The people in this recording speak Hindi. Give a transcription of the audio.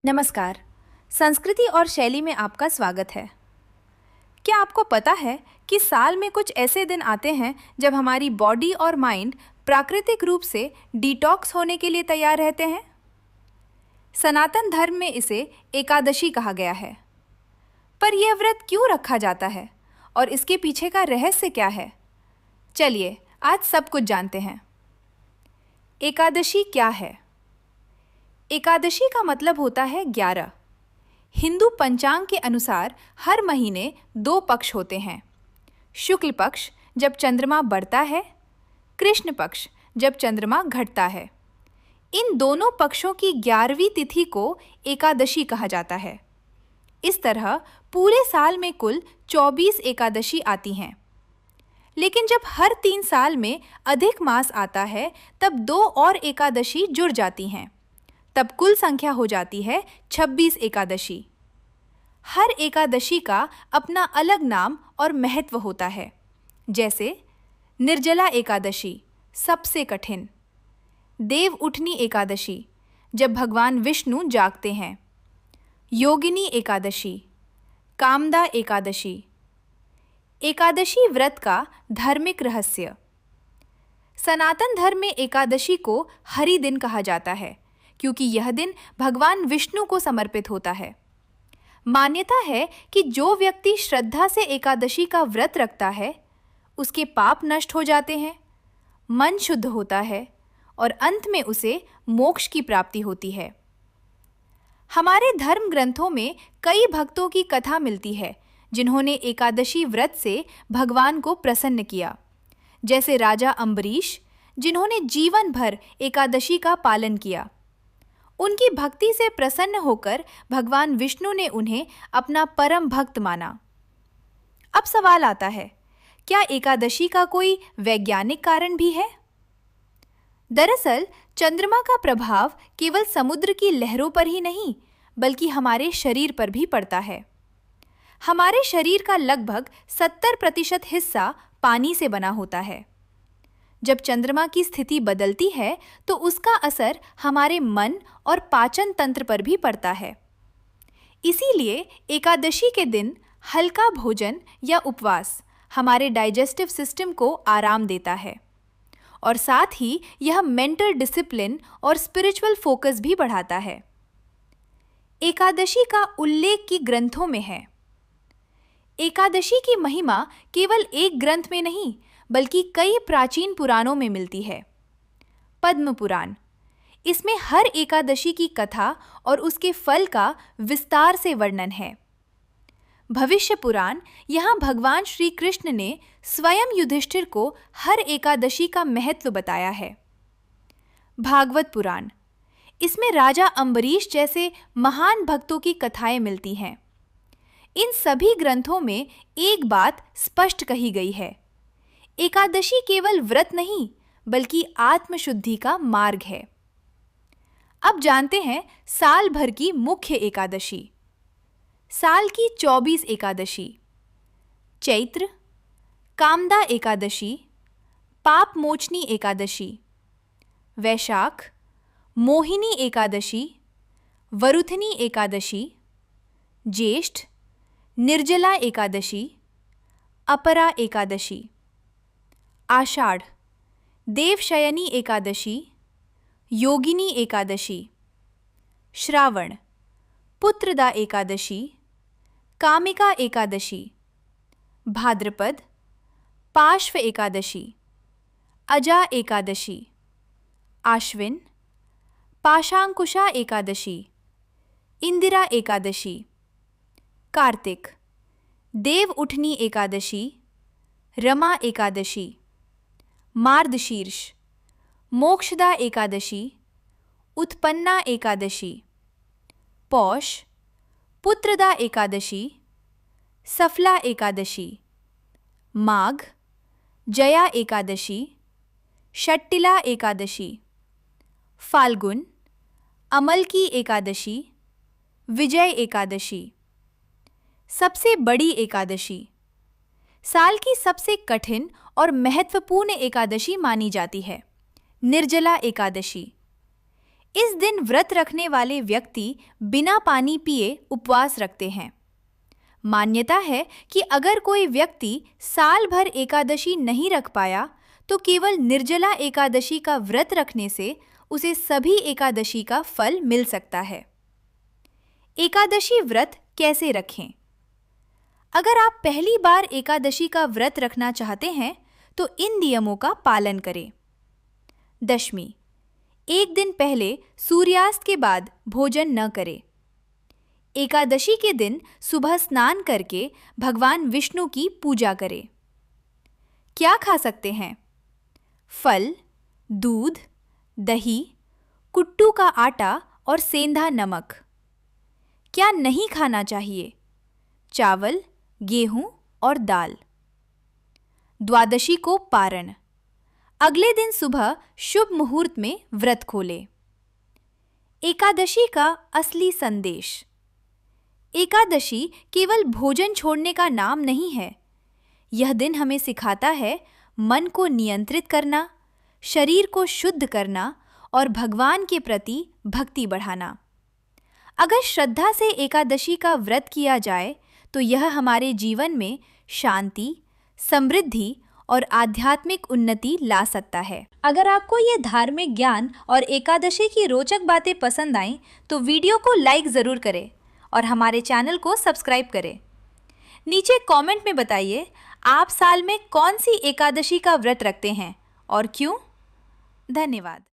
नमस्कार। संस्कृति और शैली में आपका स्वागत है। क्या आपको पता है कि साल में कुछ ऐसे दिन आते हैं जब हमारी बॉडी और माइंड प्राकृतिक रूप से डिटॉक्स होने के लिए तैयार रहते हैं? सनातन धर्म में इसे एकादशी कहा गया है। पर यह व्रत क्यों रखा जाता है और इसके पीछे का रहस्य क्या है? चलिए आज सब कुछ जानते हैं। एकादशी क्या है? एकादशी का मतलब होता है 11। हिंदू पंचांग के अनुसार हर महीने 2 पक्ष होते हैं। शुक्ल पक्ष जब चंद्रमा बढ़ता है, कृष्ण पक्ष जब चंद्रमा घटता है। इन दोनों पक्षों की 11वीं तिथि को एकादशी कहा जाता है। इस तरह पूरे साल में कुल 24 एकादशी आती हैं। लेकिन जब हर 3 साल में अधिक मास आता है तब 2 और एकादशी जुड़ जाती हैं। तब कुल संख्या हो जाती है 26 एकादशी। हर एकादशी का अपना अलग नाम और महत्व होता है। जैसे निर्जला एकादशी सबसे कठिन, देव उठनी एकादशी जब भगवान विष्णु जागते हैं, योगिनी एकादशी, कामदा एकादशी। एकादशी व्रत का धार्मिक रहस्य। सनातन धर्म में एकादशी को हरि दिन कहा जाता है क्योंकि यह दिन भगवान विष्णु को समर्पित होता है। मान्यता है कि जो व्यक्ति श्रद्धा से एकादशी का व्रत रखता है उसके पाप नष्ट हो जाते हैं, मन शुद्ध होता है और अंत में उसे मोक्ष की प्राप्ति होती है। हमारे धर्म ग्रंथों में कई भक्तों की कथा मिलती है जिन्होंने एकादशी व्रत से भगवान को प्रसन्न किया। जैसे राजा अम्बरीश जिन्होंने जीवन भर एकादशी का पालन किया। उनकी भक्ति से प्रसन्न होकर भगवान विष्णु ने उन्हें अपना परम भक्त माना। अब सवाल आता है, क्या एकादशी का कोई वैज्ञानिक कारण भी है? दरअसल चंद्रमा का प्रभाव केवल समुद्र की लहरों पर ही नहीं बल्कि हमारे शरीर पर भी पड़ता है। हमारे शरीर का लगभग 70% हिस्सा पानी से बना होता है। जब चंद्रमा की स्थिति बदलती है तो उसका असर हमारे मन और पाचन तंत्र पर भी पड़ता है। इसीलिए एकादशी के दिन हल्का भोजन या उपवास हमारे डाइजेस्टिव सिस्टम को आराम देता है और साथ ही यह मेंटल डिसिप्लिन और स्पिरिचुअल फोकस भी बढ़ाता है। एकादशी का उल्लेख की ग्रंथों में है। एकादशी की महिमा केवल एक ग्रंथ में नहीं बल्कि कई प्राचीन पुराणों में मिलती है। पद्म पुराण, इसमें हर एकादशी की कथा और उसके फल का विस्तार से वर्णन है। भविष्य पुराण, यहाँ भगवान श्री कृष्ण ने स्वयं युधिष्ठिर को हर एकादशी का महत्व बताया है। भागवत पुराण, इसमें राजा अम्बरीश जैसे महान भक्तों की कथाएं मिलती हैं। इन सभी ग्रंथों में एक बात स्पष्ट कही गई है, एकादशी केवल व्रत नहीं बल्कि आत्मशुद्धि का मार्ग है। अब जानते हैं साल भर की मुख्य एकादशी। साल की 24 एकादशी: चैत्र, कामदा एकादशी, पाप मोचनी एकादशी, वैशाख, मोहिनी एकादशी, वरुथनी एकादशी, ज्येष्ठ, निर्जला एकादशी, अपरा एकादशी, आषाढ़, देवशयनी एकादशी, योगिनी एकादशी, श्रावण, पुत्रदा एकादशी, कामिका एकादशी, भाद्रपद, पार्श्व एकादशी, अजा एकादशी, आश्विन, पाशांकुशा एकादशी, इंदिरा एकादशी, कार्तिक, देव उठनी एकादशी, रमा एकादशी, मार्गशीर्ष, मोक्षदा एकादशी, उत्पन्ना एकादशी, पौष, पुत्रदा एकादशी, सफला एकादशी, माघ, जया एकादशी, शट्टिला एकादशी, फाल्गुन, अमलकी एकादशी, विजय एकादशी। सबसे बड़ी एकादशी, साल की सबसे कठिन और महत्वपूर्ण एकादशी मानी जाती है, निर्जला एकादशी। इस दिन व्रत रखने वाले व्यक्ति बिना पानी पिए उपवास रखते हैं। मान्यता है कि अगर कोई व्यक्ति साल भर एकादशी नहीं रख पाया तो केवल निर्जला एकादशी का व्रत रखने से उसे सभी एकादशी का फल मिल सकता है। एकादशी व्रत कैसे रखें? अगर आप पहली बार एकादशी का व्रत रखना चाहते हैं तो इन नियमों का पालन करें। दशमी, एक दिन पहले सूर्यास्त के बाद भोजन न करें। एकादशी के दिन सुबह स्नान करके भगवान विष्णु की पूजा करें। क्या खा सकते हैं? फल, दूध, दही, कुट्टू का आटा और सेंधा नमक। क्या नहीं खाना चाहिए? चावल, गेहूं और दाल। द्वादशी को पारण, अगले दिन सुबह शुभ मुहूर्त में व्रत खोलें। एकादशी का असली संदेश। एकादशी केवल भोजन छोड़ने का नाम नहीं है। यह दिन हमें सिखाता है मन को नियंत्रित करना, शरीर को शुद्ध करना और भगवान के प्रति भक्ति बढ़ाना। अगर श्रद्धा से एकादशी का व्रत किया जाए तो यह हमारे जीवन में शांति, समृद्धि और आध्यात्मिक उन्नति ला सकता है। अगर आपको ये धार्मिक ज्ञान और एकादशी की रोचक बातें पसंद आईं तो वीडियो को लाइक ज़रूर करें और हमारे चैनल को सब्सक्राइब करें। नीचे कमेंट में बताइए आप साल में कौन सी एकादशी का व्रत रखते हैं और क्यों। धन्यवाद।